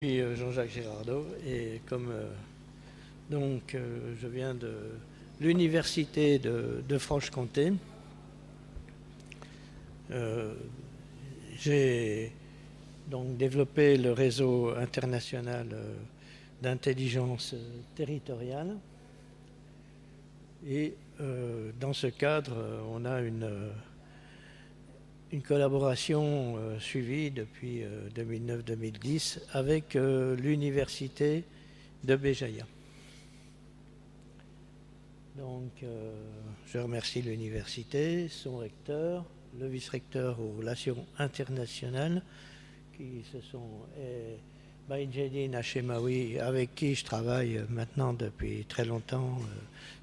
Je suis Jean-Jacques Girardot et comme je viens de l'université de Franche-Comté, j'ai donc développé le réseau international d'intelligence territoriale et dans ce cadre, on a une collaboration suivie depuis 2009-2010 avec l'université de Béjaïa. Donc, je remercie l'université, son recteur, le vice-recteur aux relations internationales, qui se sont Baïdjedine Hachemaoui, avec qui je travaille maintenant depuis très longtemps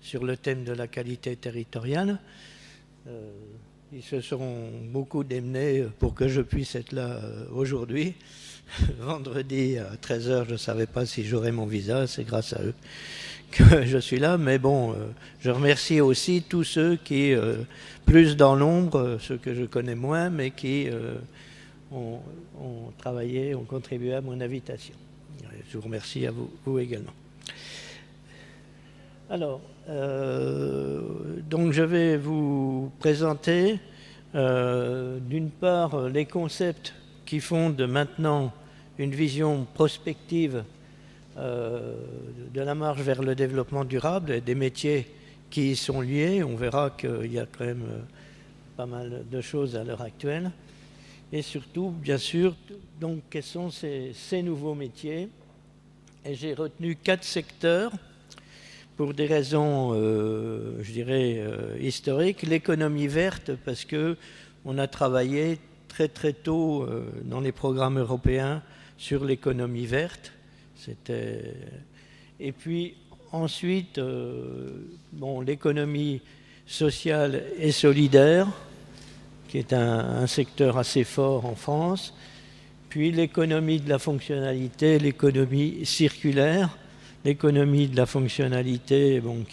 sur le thème de la qualité territoriale. Ils se sont beaucoup démenés pour que je puisse être là aujourd'hui. Vendredi à 13h, je ne savais pas si j'aurais mon visa, c'est grâce à eux que je suis là. Mais bon, je remercie aussi tous ceux qui, plus dans l'ombre, ceux que je connais moins, mais qui ont travaillé, ont contribué à mon invitation. Je vous remercie à vous également. Alors, donc je vais vous présenter d'une part les concepts qui fondent maintenant une vision prospective de la marche vers le développement durable et des métiers qui y sont liés. On verra qu'il y a quand même pas mal de choses à l'heure actuelle. Et surtout, bien sûr, donc, quels sont ces nouveaux métiers? Et j'ai retenu 4 secteurs pour des raisons, je dirais, historiques. L'économie verte, parce qu'on a travaillé très très tôt dans les programmes européens sur l'économie verte. Et puis ensuite, l'économie sociale et solidaire, qui est un secteur assez fort en France. Puis l'économie de la fonctionnalité, l'économie circulaire. L'économie de la fonctionnalité, dont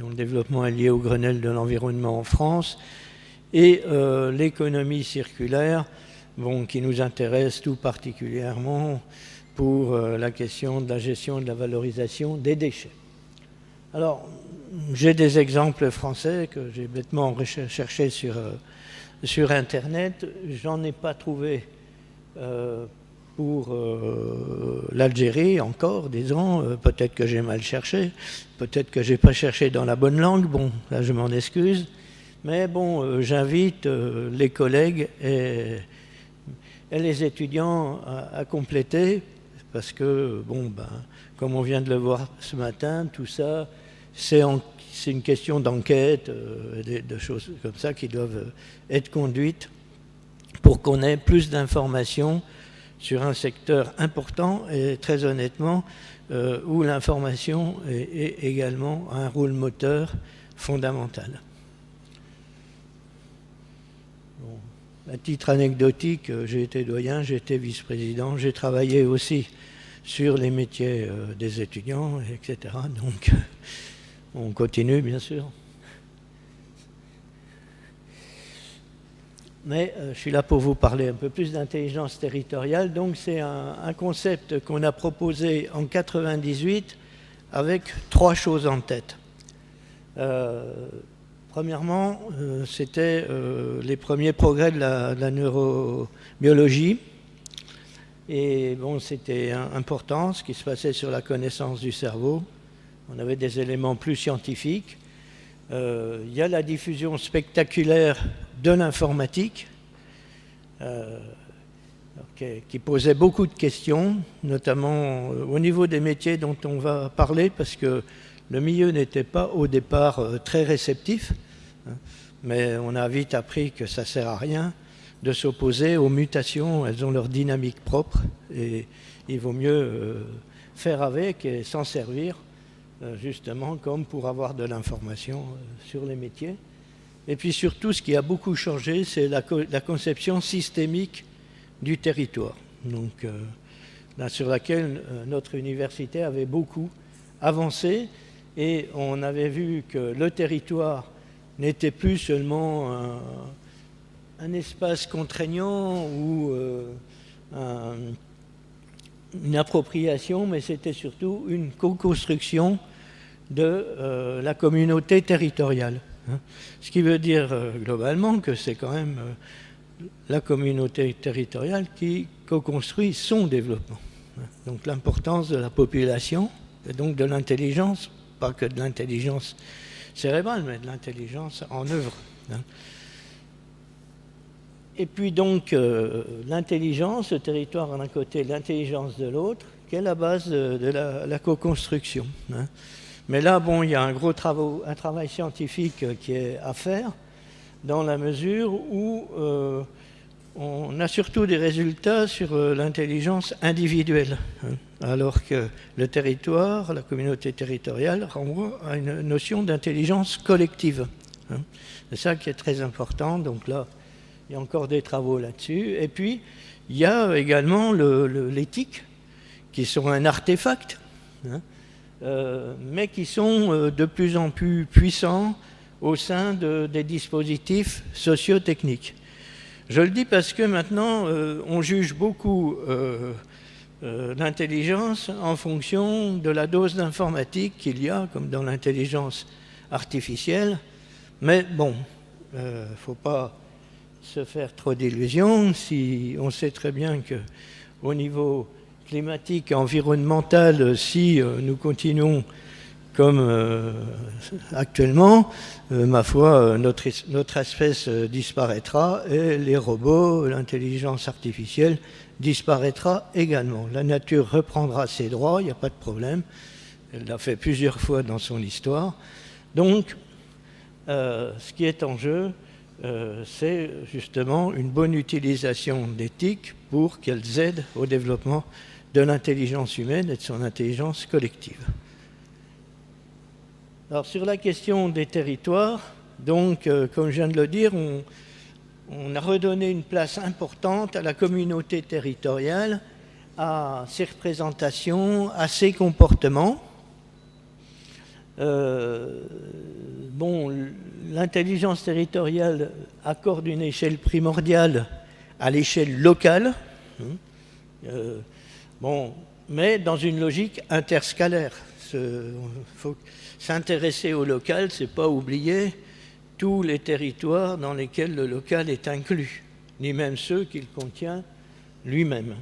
le développement est lié au Grenelle de l'environnement en France, et l'économie circulaire, qui nous intéresse tout particulièrement pour la question de la gestion et de la valorisation des déchets. Alors, j'ai des exemples français que j'ai bêtement recherchés sur Internet. J'en ai pas trouvé pour l'Algérie encore, disons, peut-être que j'ai mal cherché, peut-être que j'ai pas cherché dans la bonne langue, bon, là je m'en excuse, mais bon, j'invite les collègues et les étudiants à compléter, parce que, comme on vient de le voir ce matin, tout ça, c'est une question d'enquête, de choses comme ça qui doivent être conduites pour qu'on ait plus d'informations sur un secteur important et très honnêtement où l'information est également un rôle moteur fondamental. Bon, à titre anecdotique, j'ai été doyen, j'ai été vice-président, j'ai travaillé aussi sur les métiers des étudiants, etc. Donc on continue bien sûr. Mais je suis là pour vous parler un peu plus d'intelligence territoriale. Donc c'est un concept qu'on a proposé en 1998 avec 3 choses en tête. Premièrement, c'était les premiers progrès de la neurobiologie. Et bon, c'était important ce qui se passait sur la connaissance du cerveau. On avait des éléments plus scientifiques. Il y a la diffusion spectaculaire de l'informatique qui posait beaucoup de questions, notamment au niveau des métiers dont on va parler, parce que le milieu n'était pas au départ très réceptif, mais on a vite appris que ça ne sert à rien de s'opposer aux mutations, elles ont leur dynamique propre et il vaut mieux faire avec et s'en servir justement comme pour avoir de l'information sur les métiers. Et puis surtout, ce qui a beaucoup changé, c'est la conception systémique du territoire, donc sur laquelle notre université avait beaucoup avancé, et on avait vu que le territoire n'était plus seulement un espace contraignant ou une appropriation, mais c'était surtout une co-construction de la communauté territoriale. Hein. Ce qui veut dire globalement que c'est quand même la communauté territoriale qui co-construit son développement. Hein. Donc l'importance de la population et donc de l'intelligence, pas que de l'intelligence cérébrale, mais de l'intelligence en œuvre. Hein. Et puis donc l'intelligence, le territoire d'un côté, l'intelligence de l'autre, qui est la base de la co-construction. Hein. Mais là, bon, il y a un travail scientifique qui est à faire, dans la mesure où on a surtout des résultats sur l'intelligence individuelle, hein, alors que le territoire, la communauté territoriale, renvoie à une notion d'intelligence collective. Hein. C'est ça qui est très important, donc là, il y a encore des travaux là-dessus. Et puis, il y a également l'éthique, qui sont un artefact, hein, mais qui sont de plus en plus puissants au sein des dispositifs socio-techniques. Je le dis parce que maintenant, on juge beaucoup l'intelligence en fonction de la dose d'informatique qu'il y a, comme dans l'intelligence artificielle. Mais bon, il ne faut pas se faire trop d'illusions. Si on sait très bien qu'au niveau climatique et environnemental, si nous continuons comme actuellement, ma foi, notre espèce disparaîtra et les robots, l'intelligence artificielle disparaîtra également. La nature reprendra ses droits, il n'y a pas de problème. Elle l'a fait plusieurs fois dans son histoire. Donc, ce qui est en jeu, c'est justement une bonne utilisation d'éthique pour qu'elles aident au développement de l'intelligence humaine et de son intelligence collective. Alors sur la question des territoires, donc comme je viens de le dire, on a redonné une place importante à la communauté territoriale, à ses représentations, à ses comportements. Bon, l'intelligence territoriale accorde une échelle primordiale à l'échelle locale, bon, mais dans une logique interscalaire. Il faut s'intéresser au local, c'est pas oublier tous les territoires dans lesquels le local est inclus, ni même ceux qu'il contient lui-même.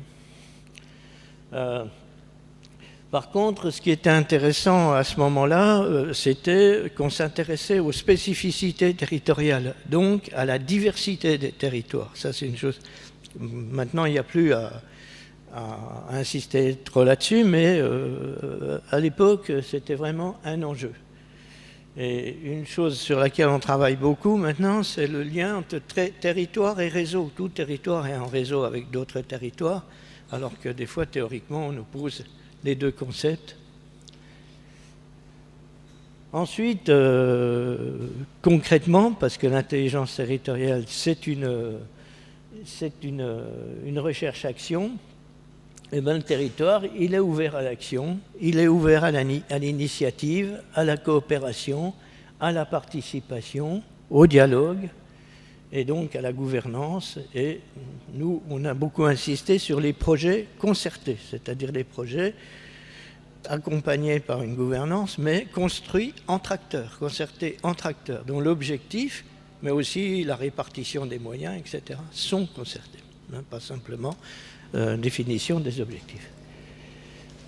Par contre, ce qui était intéressant à ce moment-là, c'était qu'on s'intéressait aux spécificités territoriales, donc à la diversité des territoires. Ça, c'est une chose. Maintenant, il n'y a plus à insister trop là-dessus, mais à l'époque, c'était vraiment un enjeu. Et une chose sur laquelle on travaille beaucoup maintenant, c'est le lien entre territoire et réseau. Tout territoire est en réseau avec d'autres territoires, alors que des fois, théoriquement, on oppose les deux concepts. Ensuite, concrètement, parce que l'intelligence territoriale, c'est une recherche-action, et bien, le territoire, il est ouvert à l'action, il est ouvert à l'initiative, à la coopération, à la participation, au dialogue, et donc à la gouvernance. Et nous, on a beaucoup insisté sur les projets concertés, c'est-à-dire les projets accompagnés par une gouvernance, mais construits entre acteurs, concertés entre acteurs, dont l'objectif, mais aussi la répartition des moyens, etc., sont concertés, hein, pas simplement définition des objectifs.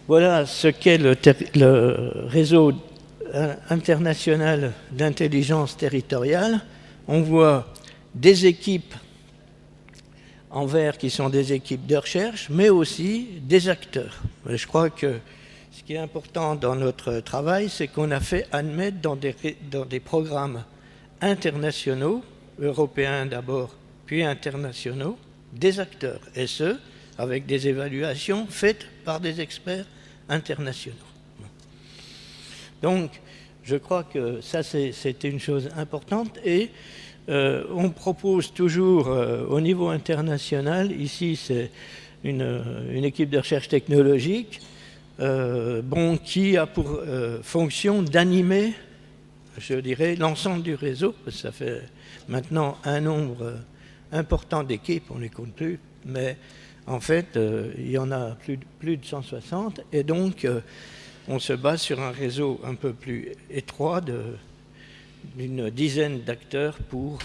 Voilà ce qu'est le réseau international d'intelligence territoriale. On voit des équipes en vert qui sont des équipes de recherche, mais aussi des acteurs. Je crois que ce qui est important dans notre travail, c'est qu'on a fait admettre dans des programmes internationaux, européens d'abord, puis internationaux, des acteurs, et ce, avec des évaluations faites par des experts internationaux. Donc, je crois que ça, c'était une chose importante. Et on propose toujours, au niveau international, ici, c'est une équipe de recherche technologique, qui a pour fonction d'animer, je dirais, l'ensemble du réseau, parce que ça fait maintenant un nombre important d'équipes, on ne les compte plus, mais En fait, il y en a plus de 160, et donc on se base sur un réseau un peu plus étroit d'une dizaine d'acteurs pour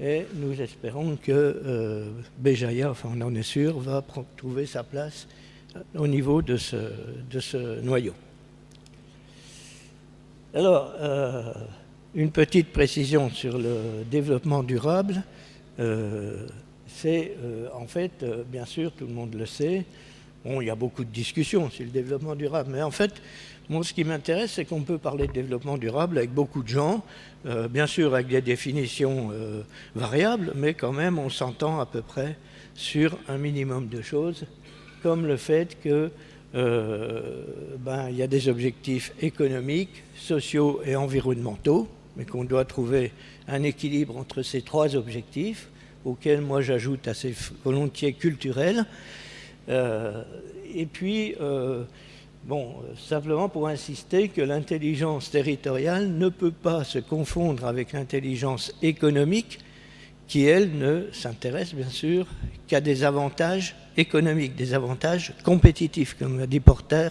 et nous espérons que Béjaïa, enfin on en est sûr, va trouver sa place au niveau de ce noyau. Alors, une petite précision sur le développement durable. C'est en fait, bien sûr, tout le monde le sait, bon, il y a beaucoup de discussions sur le développement durable, mais en fait, moi, ce qui m'intéresse, c'est qu'on peut parler de développement durable avec beaucoup de gens, bien sûr avec des définitions variables, mais quand même, on s'entend à peu près sur un minimum de choses, comme le fait que il y a des objectifs économiques, sociaux et environnementaux, mais qu'on doit trouver un équilibre entre ces trois objectifs, auxquels moi j'ajoute assez volontiers culturels. Et puis, simplement pour insister que l'intelligence territoriale ne peut pas se confondre avec l'intelligence économique, qui, elle, ne s'intéresse bien sûr qu'à des avantages économiques, des avantages compétitifs, comme l'a dit Porter,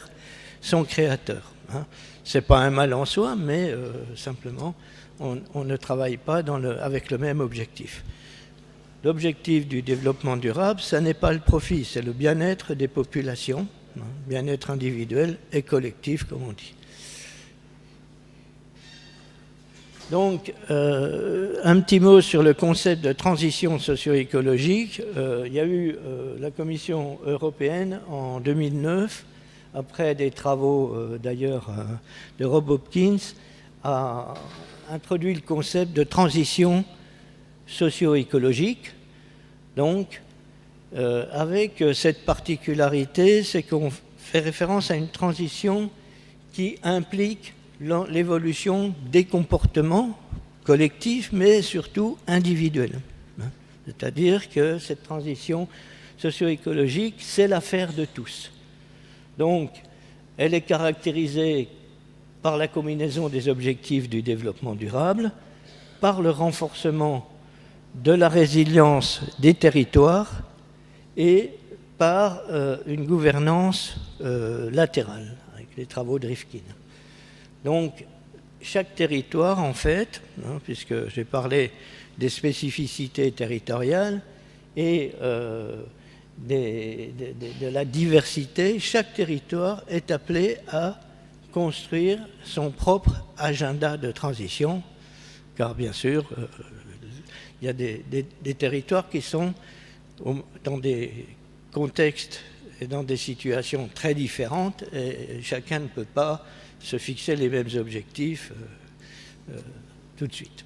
son créateur. Ce n'est pas un mal en soi, mais simplement, on ne travaille pas avec le même objectif. L'objectif du développement durable, ce n'est pas le profit, c'est le bien-être des populations, bien-être individuel et collectif, comme on dit. Donc, un petit mot sur le concept de transition socio-écologique. Il y a eu la Commission européenne en 2009, après des travaux d'ailleurs de Rob Hopkins, a introduit le concept de transition socio-écologique. Donc, avec cette particularité, c'est qu'on fait référence à une transition qui implique l'évolution des comportements collectifs, mais surtout individuels. C'est-à-dire que cette transition socio-écologique, c'est l'affaire de tous. Donc, elle est caractérisée par la combinaison des objectifs du développement durable, par le renforcement de la résilience des territoires et par une gouvernance latérale, avec les travaux de Rifkin. Donc, chaque territoire, en fait, puisque j'ai parlé des spécificités territoriales et de la diversité, chaque territoire est appelé à construire son propre agenda de transition, car bien sûr, il y a des territoires qui sont dans des contextes et dans des situations très différentes, et chacun ne peut pas se fixer les mêmes objectifs tout de suite.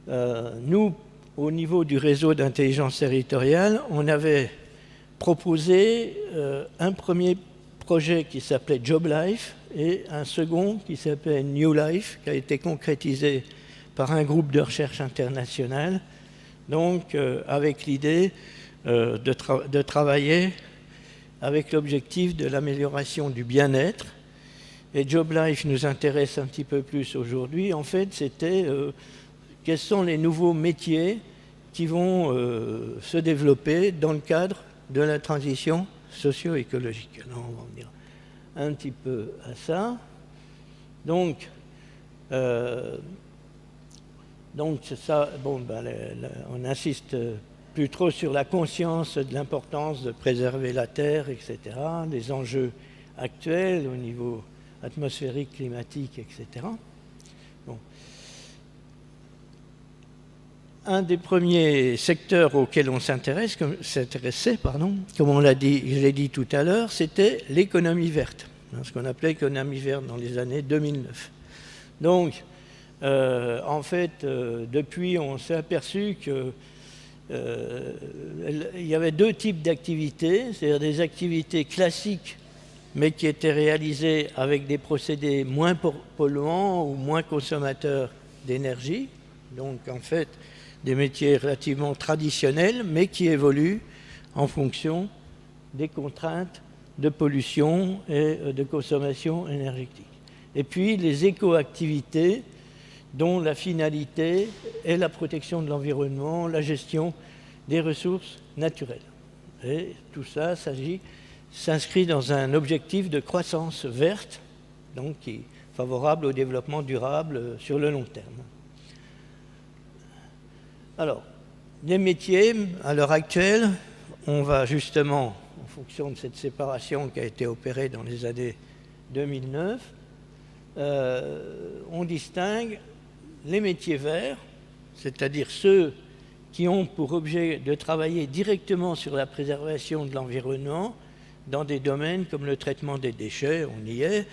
Nous, au niveau du réseau d'intelligence territoriale, on avait proposé un premier projet qui s'appelait Job Life et un second qui s'appelait New Life, qui a été concrétisé par un groupe de recherche international, donc avec l'idée de travailler avec l'objectif de l'amélioration du bien-être. Et Job Life nous intéresse un petit peu plus aujourd'hui. En fait, c'était quels sont les nouveaux métiers qui vont se développer dans le cadre de la transition socio-écologique. Alors, on va revenir un petit peu à ça. Donc c'est ça. Bon, on insiste plus trop sur la conscience de l'importance de préserver la Terre, etc., les enjeux actuels au niveau atmosphérique, climatique, etc. Bon. Un des premiers secteurs auxquels on s'intéressait, comme on l'a dit, je l'ai dit tout à l'heure, c'était l'économie verte, ce qu'on appelait économie verte dans les années 2009. Donc, en fait, depuis, on s'est aperçu que il y avait deux types d'activités, c'est-à-dire des activités classiques, mais qui étaient réalisées avec des procédés moins polluants ou moins consommateurs d'énergie. Donc, en fait, des métiers relativement traditionnels, mais qui évoluent en fonction des contraintes de pollution et de consommation énergétique. Et puis, les éco-activités dont la finalité est la protection de l'environnement, la gestion des ressources naturelles. Et tout ça s'inscrit dans un objectif de croissance verte, donc qui est favorable au développement durable sur le long terme. Alors, les métiers, à l'heure actuelle, on va justement, en fonction de cette séparation qui a été opérée dans les années 2009, on distingue les métiers verts, c'est-à-dire ceux qui ont pour objet de travailler directement sur la préservation de l'environnement dans des domaines comme le traitement des déchets, on y est,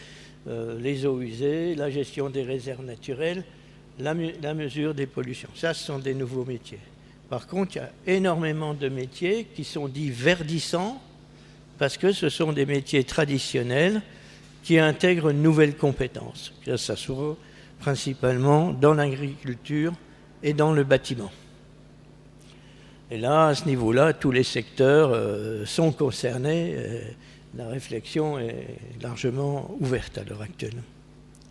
les eaux usées, la gestion des réserves naturelles, la mesure des pollutions. Ça, ce sont des nouveaux métiers. Par contre, il y a énormément de métiers qui sont dits verdissants parce que ce sont des métiers traditionnels qui intègrent une nouvelle compétence. Ça se voit principalement dans l'agriculture et dans le bâtiment. Et là, à ce niveau-là, tous les secteurs sont concernés. La réflexion est largement ouverte à l'heure actuelle.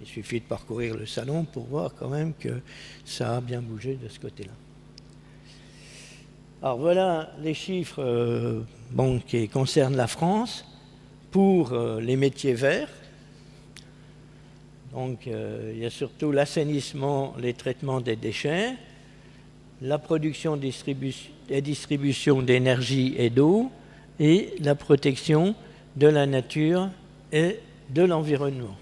Il suffit de parcourir le salon pour voir quand même que ça a bien bougé de ce côté-là. Alors voilà les chiffres qui concernent la France pour les métiers verts. Donc il y a surtout l'assainissement, les traitements des déchets, la production et distribution d'énergie et d'eau et la protection de la nature et de l'environnement.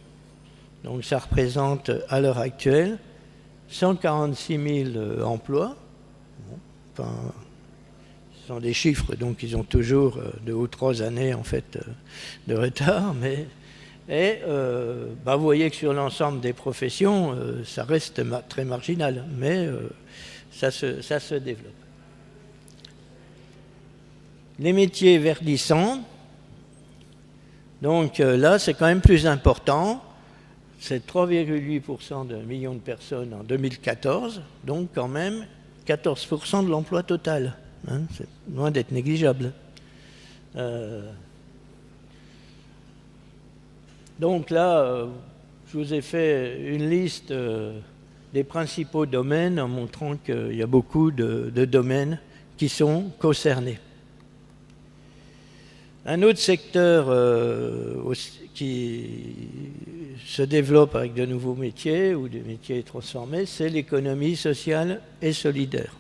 Donc ça représente à l'heure actuelle 146 000 emplois. Enfin, ce sont des chiffres, donc ils ont toujours 2 ou 3 années en fait de retard, mais vous voyez que sur l'ensemble des professions, ça reste très marginal, mais ça se développe. Les métiers verdissants, donc là c'est quand même plus important, c'est 3,8% de millions de personnes en 2014, donc quand même 14% de l'emploi total. Hein, c'est loin d'être négligeable. Donc là, je vous ai fait une liste des principaux domaines en montrant qu'il y a beaucoup de domaines qui sont concernés. Un autre secteur qui se développe avec de nouveaux métiers ou des métiers transformés, c'est l'économie sociale et solidaire.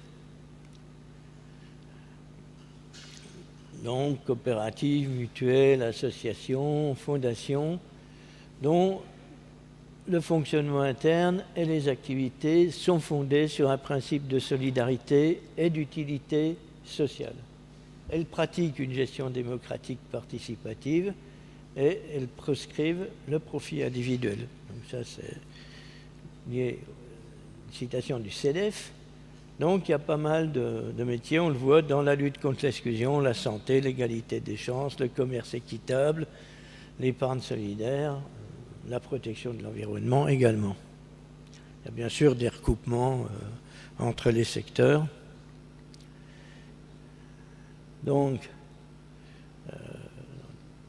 Donc, coopératives, mutuelles, associations, fondations, dont le fonctionnement interne et les activités sont fondées sur un principe de solidarité et d'utilité sociale. Elles pratiquent une gestion démocratique participative et elles proscrivent le profit individuel. Donc ça, c'est lié à une citation du CEDEF. Donc il y a pas mal de métiers, on le voit dans la lutte contre l'exclusion, la santé, l'égalité des chances, le commerce équitable, l'épargne solidaire, la protection de l'environnement également. Il y a bien sûr des recoupements entre les secteurs. Donc,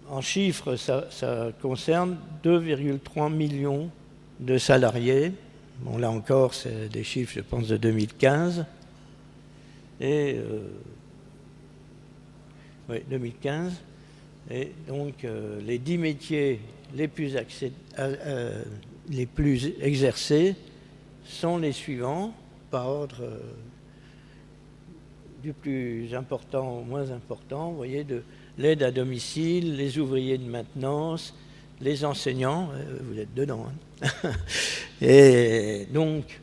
en chiffres, ça concerne 2,3 millions de salariés. Bon, là encore, c'est des chiffres, je pense, de 2015. Et 2015. Et donc, les 10 métiers les plus exercés sont les suivants, par ordre du plus important au moins important. Vous voyez, de l'aide à domicile, les ouvriers de maintenance, les enseignants, vous êtes dedans. Hein. Et donc,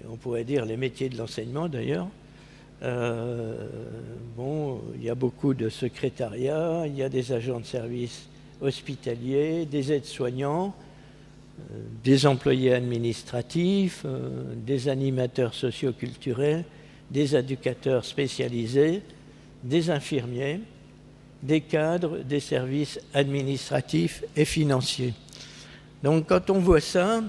on pourrait dire les métiers de l'enseignement d'ailleurs. Il y a beaucoup de secrétariat, il y a des agents de service hospitaliers, des aides-soignants, des employés administratifs, des animateurs socio-culturels, des éducateurs spécialisés, des infirmiers, des cadres des services administratifs et financiers. Donc quand on voit ça,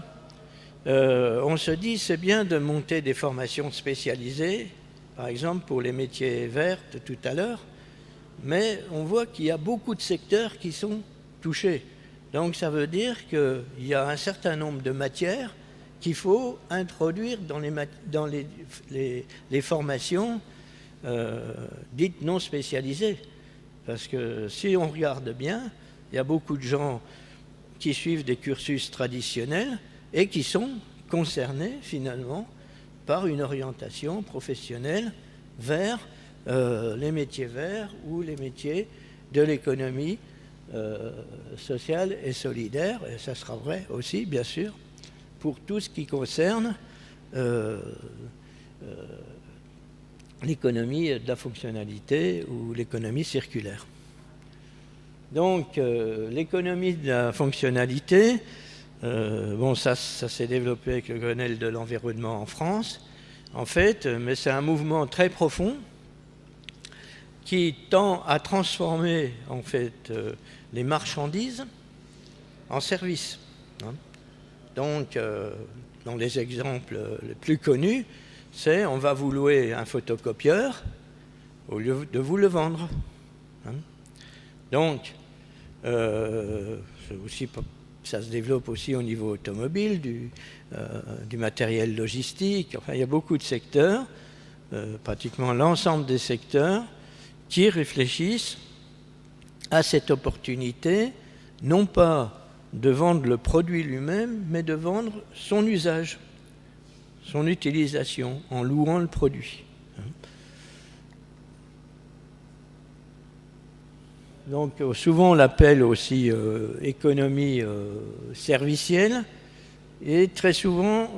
on se dit c'est bien de monter des formations spécialisées, par exemple pour les métiers verts tout à l'heure, mais on voit qu'il y a beaucoup de secteurs qui sont touchés. Donc ça veut dire qu'il y a un certain nombre de matières qu'il faut introduire dans les formations dites non spécialisées. Parce que si on regarde bien, il y a beaucoup de gens qui suivent des cursus traditionnels et qui sont concernés finalement par une orientation professionnelle vers les métiers verts ou les métiers de l'économie sociale et solidaire. Et ça sera vrai aussi, bien sûr, pour tout ce qui concerne l'économie de la fonctionnalité ou l'économie circulaire. Donc, l'économie de la fonctionnalité, bon, ça s'est développé avec le Grenelle de l'environnement en France, en fait, mais c'est un mouvement très profond qui tend à transformer, en fait, les marchandises en services. Hein. Donc, dans les exemples les plus connus, c'est on va vous louer un photocopieur au lieu de vous le vendre. Hein. Donc, aussi, ça se développe aussi au niveau automobile, du matériel logistique. Enfin, il y a beaucoup de secteurs, pratiquement l'ensemble des secteurs, qui réfléchissent à cette opportunité, non pas de vendre le produit lui-même, mais de vendre son usage, son utilisation, en louant le produit. Donc souvent on l'appelle aussi économie servicielle, et très souvent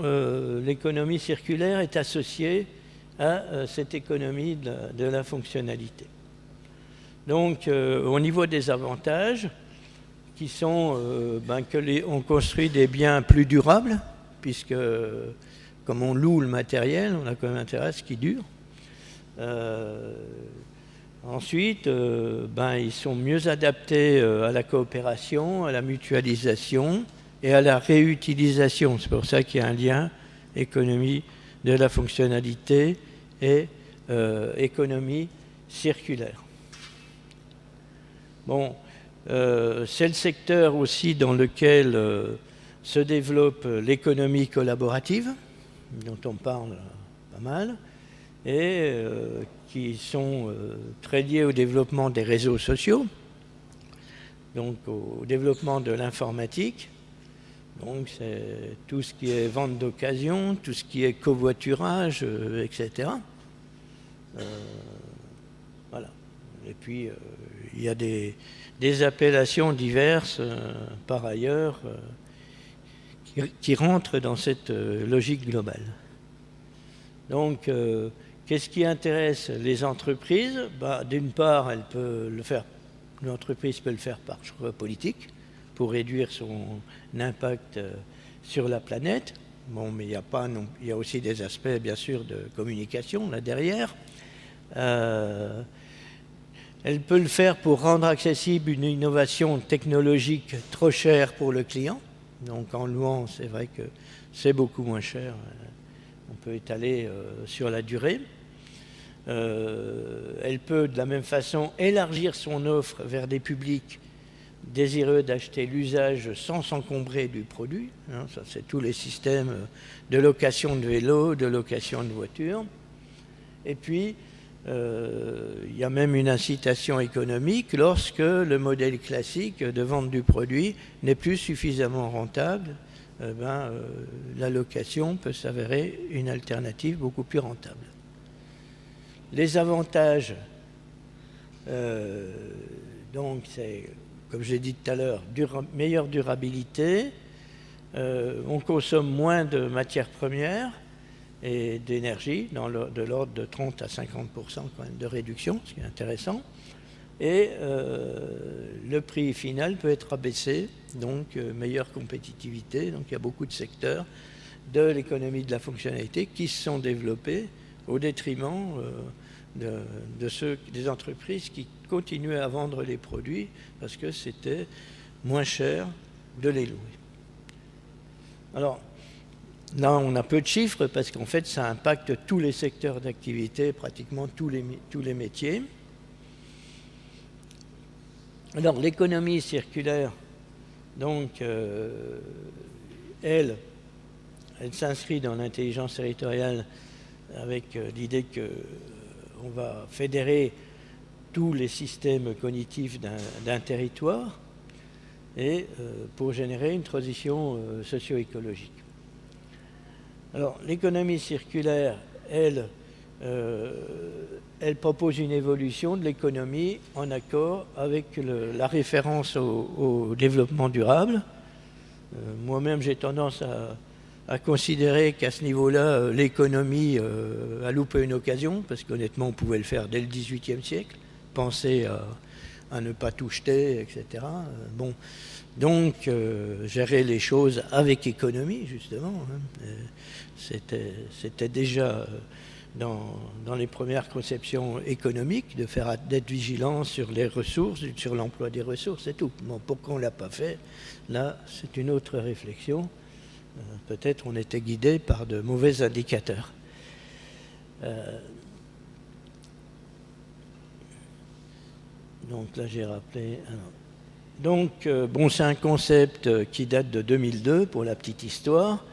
l'économie circulaire est associée à cette économie de la fonctionnalité. Donc au niveau des avantages, qui sont on construit des biens plus durables, puisque comme on loue le matériel, on a quand même intérêt à ce qui dure. Ensuite, ils sont mieux adaptés à la coopération, à la mutualisation et à la réutilisation. C'est pour ça qu'il y a un lien économie de la fonctionnalité et économie circulaire. Bon, c'est le secteur aussi dans lequel se développe l'économie collaborative, dont on parle pas mal, et qui sont très liés au développement des réseaux sociaux, donc au développement de l'informatique. Donc c'est tout ce qui est vente d'occasion, tout ce qui est covoiturage, etc. Voilà. Et puis il y a des appellations diverses par ailleurs qui rentrent dans cette logique globale. Donc qu'est-ce qui intéresse les entreprises? D'une part, l'entreprise peut le faire par choix politique pour réduire son impact sur la planète. Bon, mais il y a aussi des aspects, bien sûr, de communication là derrière. Elle peut le faire pour rendre accessible une innovation technologique trop chère pour le client. Donc en louant, c'est vrai que c'est beaucoup moins cher. On peut étaler sur la durée. Elle peut de la même façon élargir son offre vers des publics désireux d'acheter l'usage sans s'encombrer du produit. Hein, ça, c'est tous les systèmes de location de vélo, de location de voiture. Et puis, il y a même une incitation économique lorsque le modèle classique de vente du produit n'est plus suffisamment rentable. La location peut s'avérer une alternative beaucoup plus rentable. Les avantages, donc c'est, comme j'ai dit tout à l'heure, meilleure durabilité, on consomme moins de matières premières et d'énergie, de l'ordre de 30 à 50% quand même de réduction, ce qui est intéressant. Et le prix final peut être abaissé, donc meilleure compétitivité. Donc il y a beaucoup de secteurs de l'économie de la fonctionnalité qui se sont développés au détriment des entreprises qui continuaient à vendre les produits parce que c'était moins cher de les louer. Alors, là, on a peu de chiffres parce qu'en fait, ça impacte tous les secteurs d'activité, pratiquement tous les métiers. Alors, l'économie circulaire, donc, elle elle s'inscrit dans l'intelligence territoriale avec l'idée qu'on va fédérer tous les systèmes cognitifs d'un territoire et pour générer une transition socio-écologique. Alors, l'économie circulaire, elle propose une évolution de l'économie en accord avec la référence au développement durable. Moi-même, j'ai tendance à considérer qu'à ce niveau-là, l'économie a loupé une occasion, parce qu'honnêtement, on pouvait le faire dès le XVIIIe siècle, penser à ne pas tout jeter, etc. Bon, donc, gérer les choses avec économie, justement, hein, c'était déjà dans les premières conceptions économiques d'être vigilant sur les ressources, sur l'emploi des ressources, c'est tout. Bon, pourquoi on ne l'a pas fait? Là, c'est une autre réflexion. Peut-être on était guidé par de mauvais indicateurs. Donc là, j'ai rappelé... Donc, bon, c'est un concept qui date de 2002, pour la petite histoire,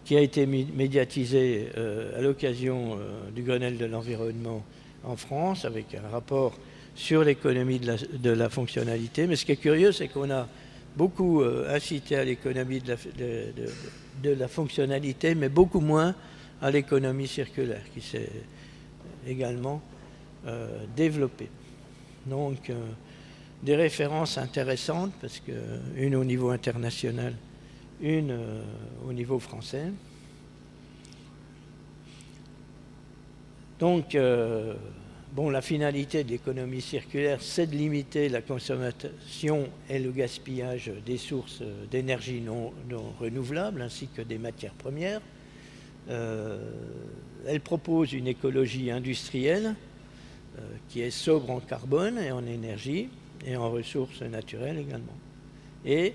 qui a été médiatisé à l'occasion du Grenelle de l'environnement en France, avec un rapport sur l'économie de la fonctionnalité. Mais ce qui est curieux, c'est qu'on a beaucoup incité à l'économie de la fonctionnalité, mais beaucoup moins à l'économie circulaire, qui s'est également développée. Donc, des références intéressantes, parce qu'une au niveau international, une au niveau français. Donc, bon, la finalité de l'économie circulaire, c'est de limiter la consommation et le gaspillage des sources d'énergie non renouvelables, ainsi que des matières premières. Elle propose une écologie industrielle qui est sobre en carbone et en énergie, et en ressources naturelles également. Et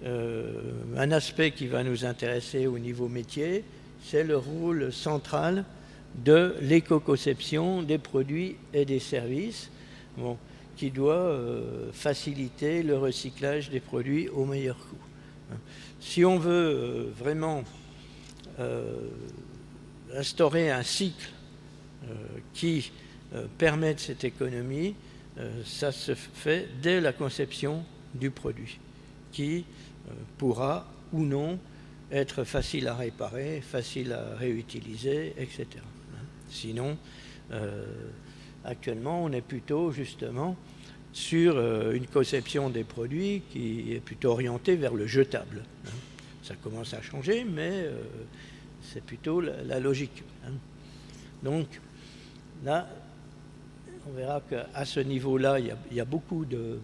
un aspect qui va nous intéresser au niveau métier, c'est le rôle central de l'éco-conception des produits et des services, bon, qui doit faciliter le recyclage des produits au meilleur coût. Si on veut vraiment instaurer un cycle qui permette cette économie, ça se fait dès la conception du produit, qui pourra ou non être facile à réparer, facile à réutiliser, etc. Sinon, actuellement, on est plutôt justement sur une conception des produits qui est plutôt orientée vers le jetable. Ça commence à changer, mais c'est plutôt la logique. Donc, là, on verra qu'à ce niveau-là, il y a beaucoup de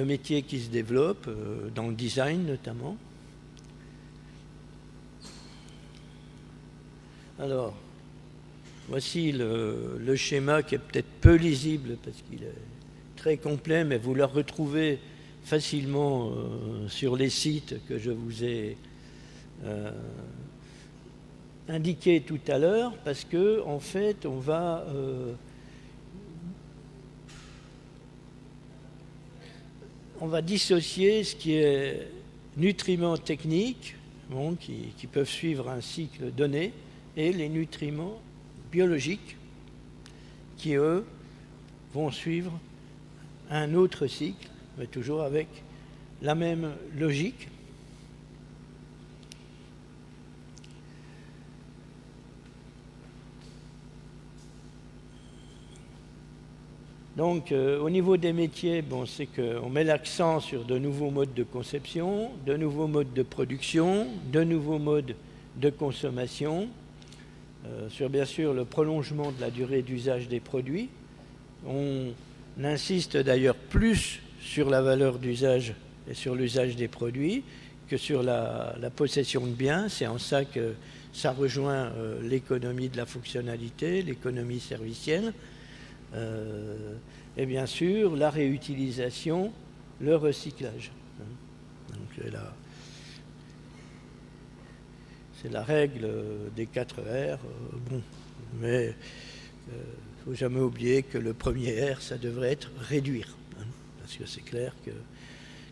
métiers qui se développent, dans le design notamment. Alors, voici le schéma qui est peut-être peu lisible parce qu'il est très complet, mais vous le retrouvez facilement sur les sites que je vous ai indiqués tout à l'heure, parce que en fait, on va dissocier ce qui est nutriments techniques, bon, qui peuvent suivre un cycle donné, et les nutriments biologiques qui, eux, vont suivre un autre cycle, mais toujours avec la même logique. Donc, au niveau des métiers, bon, c'est qu'on met l'accent sur de nouveaux modes de conception, de nouveaux modes de production, de nouveaux modes de consommation, sur bien sûr le prolongement de la durée d'usage des produits. On insiste d'ailleurs plus sur la valeur d'usage et sur l'usage des produits que sur la possession de biens. C'est en ça que ça rejoint l'économie de la fonctionnalité, l'économie servicielle. Et bien sûr, la réutilisation, le recyclage. Donc là, c'est la règle des 4 R. Bon, mais il ne faut jamais oublier que le premier R, ça devrait être réduire. Parce que c'est clair que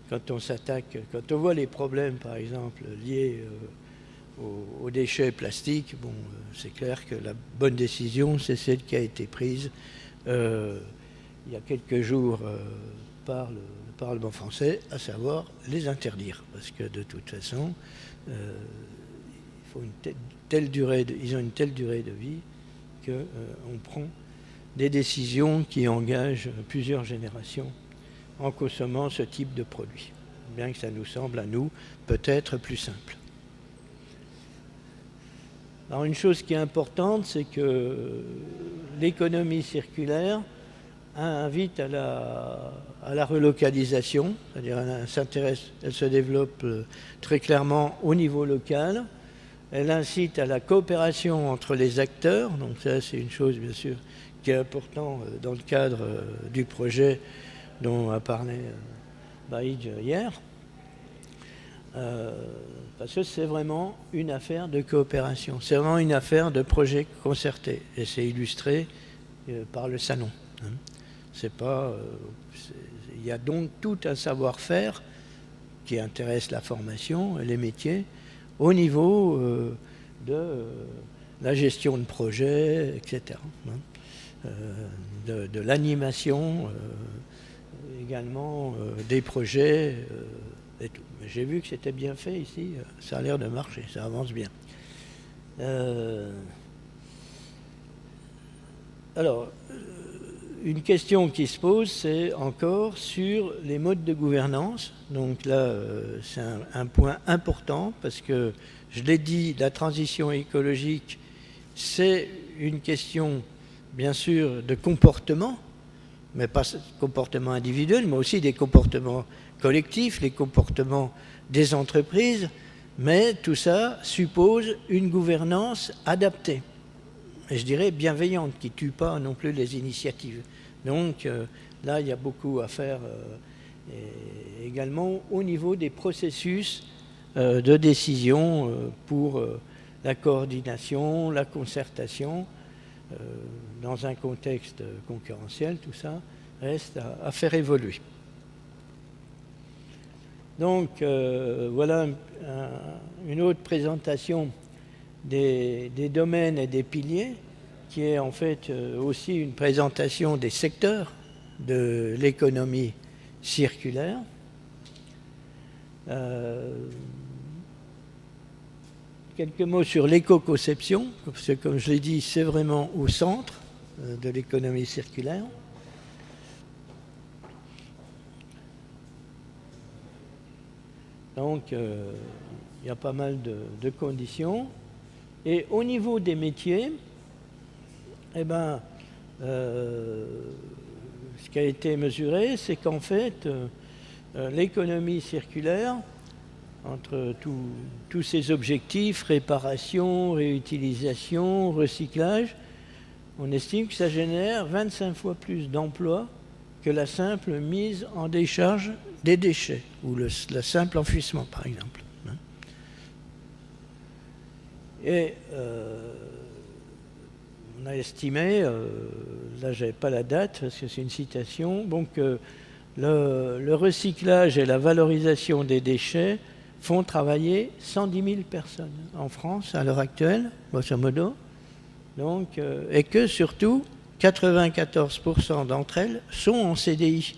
quand on s'attaque, quand on voit les problèmes, par exemple, liés aux déchets plastiques, bon, c'est clair que la bonne décision, c'est celle qui a été prise il y a quelques jours par le Parlement français, à savoir les interdire. Parce que de toute façon, il faut ils ont une telle durée de vie qu'on prend des décisions qui engagent plusieurs générations en consommant ce type de produit. Bien que ça nous semble, à nous, peut-être plus simple. Alors une chose qui est importante, c'est que l'économie circulaire invite à la relocalisation, c'est-à-dire elle se développe très clairement au niveau local. Elle incite à la coopération entre les acteurs, donc ça c'est une chose bien sûr qui est importante dans le cadre du projet dont a parlé Baïdj hier. Parce que c'est vraiment une affaire de coopération, c'est vraiment une affaire de projet concerté, et c'est illustré par le salon. Il y a donc tout un savoir-faire qui intéresse la formation et les métiers au niveau de la gestion de projet, etc. De l'animation, également des projets et tout. J'ai vu que c'était bien fait ici, ça a l'air de marcher, ça avance bien. Alors, une question qui se pose, c'est encore sur les modes de gouvernance. Donc là, c'est un point important parce que, je l'ai dit, la transition écologique, c'est une question, bien sûr, de comportement, mais pas comportement individuel, mais aussi des comportements collectifs, les comportements des entreprises, mais tout ça suppose une gouvernance adaptée, et je dirais bienveillante, qui ne tue pas non plus les initiatives. Donc là, il y a beaucoup à faire également au niveau des processus de décision pour la coordination, la concertation, dans un contexte concurrentiel, tout ça reste à faire évoluer. Donc voilà une autre présentation des domaines et des piliers, qui est en fait aussi une présentation des secteurs de l'économie circulaire. Quelques mots sur l'éco-conception, parce que comme je l'ai dit, c'est vraiment au centre de l'économie circulaire. Donc, il y a pas mal de conditions. Et au niveau des métiers, eh ben, ce qui a été mesuré, c'est qu'en fait, l'économie circulaire, entre tous ces objectifs, réparation, réutilisation, recyclage, on estime que ça génère 25 fois plus d'emplois que la simple mise en décharge des déchets, ou le simple enfouissement, par exemple. Et on a estimé, là je n'avais pas la date, parce que c'est une citation, donc le recyclage et la valorisation des déchets font travailler 110 000 personnes en France à l'heure actuelle, grosso modo. Donc, et que surtout, 94% d'entre elles sont en CDI.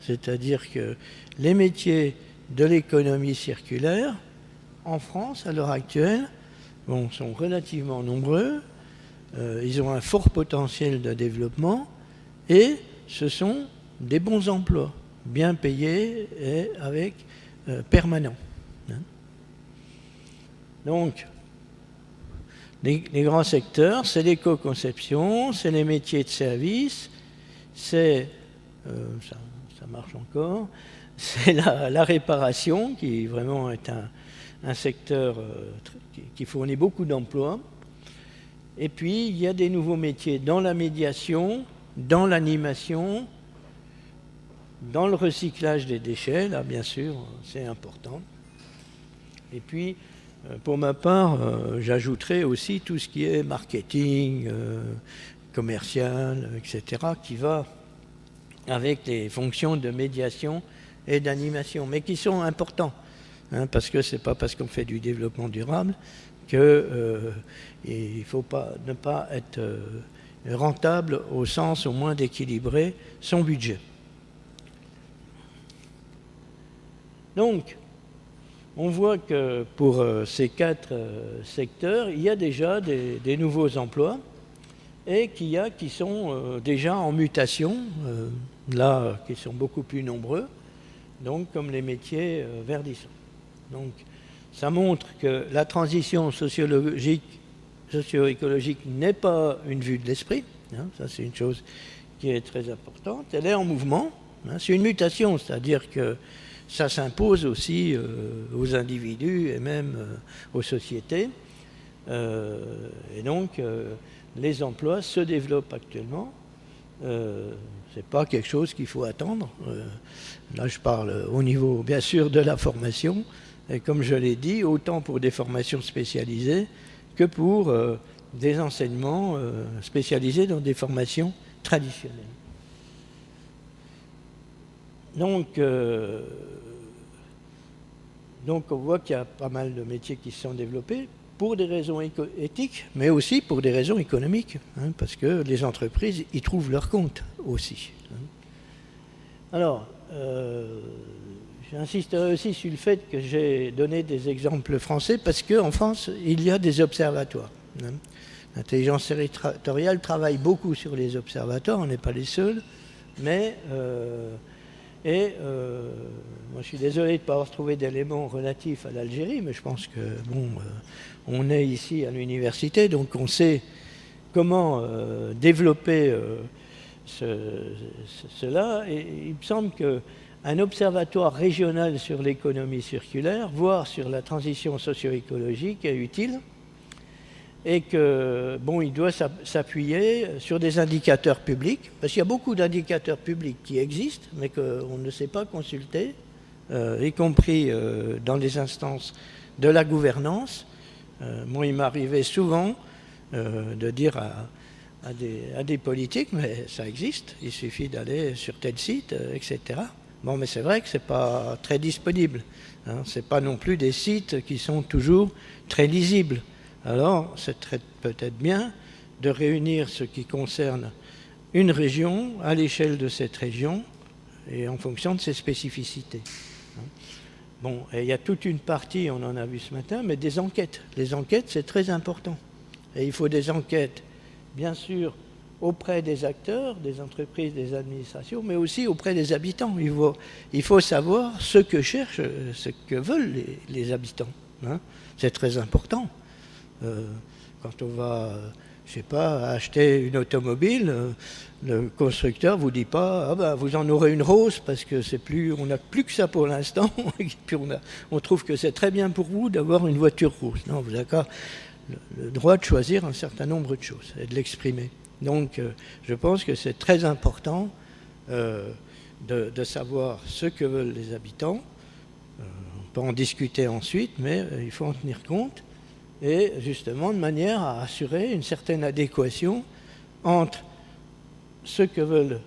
C'est-à-dire que les métiers de l'économie circulaire, en France, à l'heure actuelle, sont relativement nombreux, ils ont un fort potentiel de développement, et ce sont des bons emplois, bien payés et avec permanents. Donc, les grands secteurs, c'est l'éco-conception, c'est les métiers de service, c'est, ça marche encore, c'est la réparation, qui vraiment est un secteur qui fournit beaucoup d'emplois. Et puis, il y a des nouveaux métiers dans la médiation, dans l'animation, dans le recyclage des déchets, là, bien sûr, c'est important. Et puis, pour ma part, j'ajouterai aussi tout ce qui est marketing, commercial, etc., qui va avec les fonctions de médiation et d'animation, mais qui sont importants. parce que ce n'est pas parce qu'on fait du développement durable qu'il ne faut ne pas être rentable au sens au moins d'équilibrer son budget. Donc, on voit que pour ces 4 secteurs, il y a déjà des nouveaux emplois et qui sont déjà en mutation, là, qui sont beaucoup plus nombreux, donc comme les métiers verdissants. Donc, ça montre que la transition socio-écologique n'est pas une vue de l'esprit, ça c'est une chose qui est très importante, elle est en mouvement, c'est une mutation, c'est-à-dire que ça s'impose aussi aux individus et même aux sociétés. Et donc, les emplois se développent actuellement. Ce n'est pas quelque chose qu'il faut attendre. Là, je parle au niveau, bien sûr, de la formation. Et comme je l'ai dit, autant pour des formations spécialisées que pour des enseignements spécialisés dans des formations traditionnelles. Donc on voit qu'il y a pas mal de métiers qui se sont développés pour des raisons éthiques, mais aussi pour des raisons économiques, parce que les entreprises y trouvent leur compte aussi. Alors, j'insisterai aussi sur le fait que j'ai donné des exemples français, parce qu'en France, il y a des observatoires. L'intelligence territoriale travaille beaucoup sur les observatoires, on n'est pas les seuls, mais... moi, je suis désolé de ne pas avoir trouvé d'éléments relatifs à l'Algérie, mais je pense que, bon, on est ici à l'université, donc on sait comment développer cela. Et il me semble qu'un observatoire régional sur l'économie circulaire, voire sur la transition socio-écologique, est utile. Et que, bon, il doit s'appuyer sur des indicateurs publics, parce qu'il y a beaucoup d'indicateurs publics qui existent, mais qu'on ne sait pas consulter, y compris dans les instances de la gouvernance. Moi, il m'arrivait souvent de dire à des politiques, mais ça existe, il suffit d'aller sur tel site, etc. Bon, mais c'est vrai que ce n'est pas très disponible. Ce n'est pas non plus des sites qui sont toujours très lisibles. Alors, c'est peut-être bien de réunir ce qui concerne une région à l'échelle de cette région et en fonction de ses spécificités. Bon, et il y a toute une partie, on en a vu ce matin, mais des enquêtes. Les enquêtes, c'est très important. Et il faut des enquêtes, bien sûr, auprès des acteurs, des entreprises, des administrations, mais aussi auprès des habitants. Il faut savoir ce que cherchent, ce que veulent les habitants. C'est très important. Quand on va, je sais pas, acheter une automobile, le constructeur vous dit pas, ah ben vous en aurez une rose parce que c'est plus, on n'a plus que ça pour l'instant, et puis on trouve que c'est très bien pour vous d'avoir une voiture rose. Non, vous avez le droit de choisir un certain nombre de choses et de l'exprimer. Donc, je pense que c'est très important de savoir ce que veulent les habitants. On peut en discuter ensuite, mais il faut en tenir compte. Et justement de manière à assurer une certaine adéquation entre ce que veulent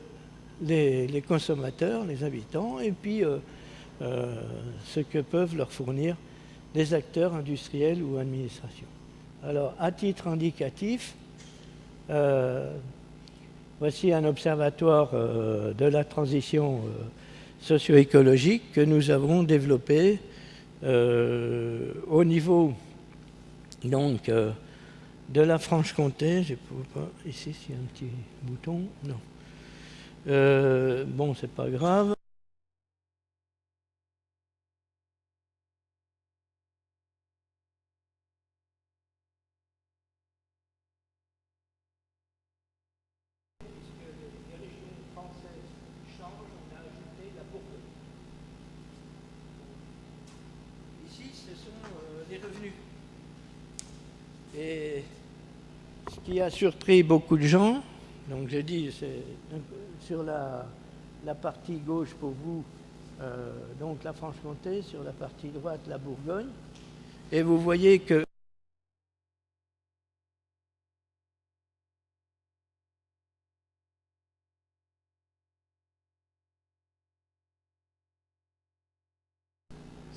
les consommateurs, les habitants, et puis ce que peuvent leur fournir les acteurs industriels ou administrations. Alors, à titre indicatif, voici un observatoire de la transition socio-écologique que nous avons développé au niveau donc de la Franche-Comté. Je ne peux pas, ici s'il y a un petit bouton, non. Bon, c'est pas grave. Ici, ce sont les revenus. Et ce qui a surpris beaucoup de gens, donc je dis, c'est sur la partie gauche pour vous, donc la Franche-Comté, sur la partie droite, la Bourgogne, et vous voyez que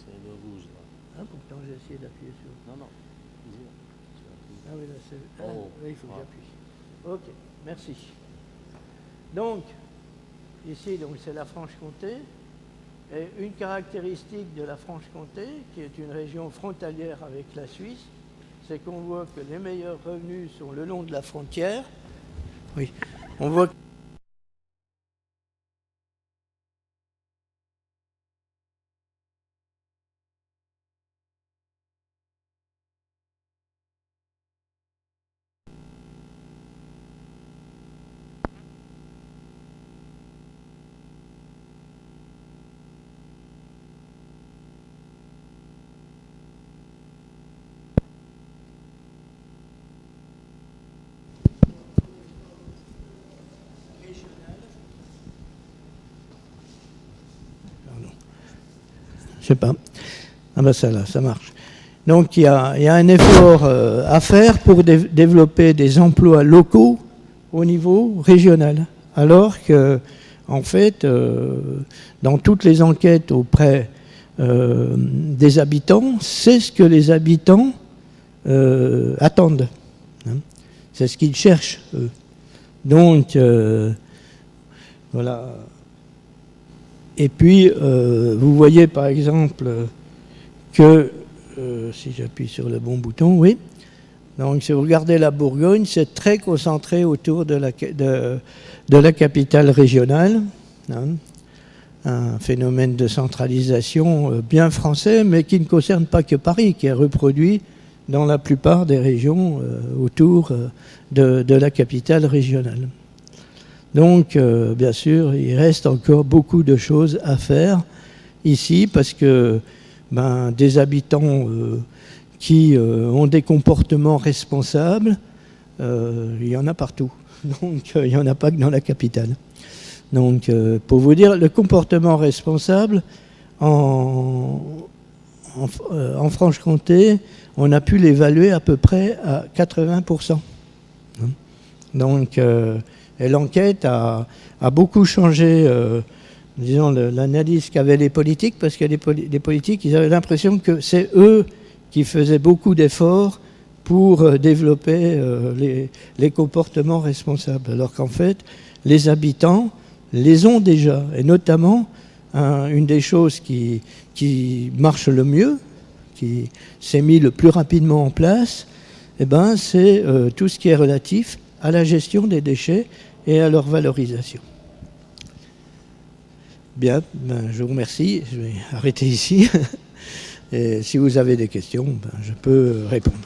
C'est le rouge là. Ah, pourtant j'ai essayé d'appuyer sur... Non, non. Ah oui, là c'est... Ah, Oh. là, il faut que j'appuie. Ok, merci. Donc, ici, donc, c'est la Franche-Comté. Et une caractéristique de la Franche-Comté, qui est une région frontalière avec la Suisse, c'est qu'on voit que les meilleurs revenus sont le long de la frontière. Oui, on voit que je sais pas. Ah ben ça là, ça marche. Donc il y a un effort à faire pour développer des emplois locaux au niveau régional. Alors que, en fait, dans toutes les enquêtes auprès des habitants, c'est ce que les habitants attendent. Hein. C'est ce qu'ils cherchent, eux. Donc, voilà. Et puis, vous voyez par exemple que, si j'appuie sur le bon bouton, oui. Donc, si vous regardez la Bourgogne, c'est très concentré autour de la capitale régionale. Hein. Un phénomène de centralisation bien français, mais qui ne concerne pas que Paris, qui est reproduit dans la plupart des régions autour de la capitale régionale. Donc, bien sûr, il reste encore beaucoup de choses à faire ici, parce que des habitants qui ont des comportements responsables, il y en a partout. Donc, il n'y en a pas que dans la capitale. Donc, pour vous dire, le comportement responsable, en Franche-Comté, on a pu l'évaluer à peu près à 80%. Donc, et l'enquête a beaucoup changé, disons, l'analyse qu'avaient les politiques, parce que les politiques, ils avaient l'impression que c'est eux qui faisaient beaucoup d'efforts pour développer les comportements responsables. Alors qu'en fait, les habitants les ont déjà. Et notamment, une des choses qui marche le mieux, qui s'est mis le plus rapidement en place, c'est tout ce qui est relatif à la gestion des déchets et à leur valorisation. Bien, je vous remercie. Je vais arrêter ici. Et si vous avez des questions, je peux répondre.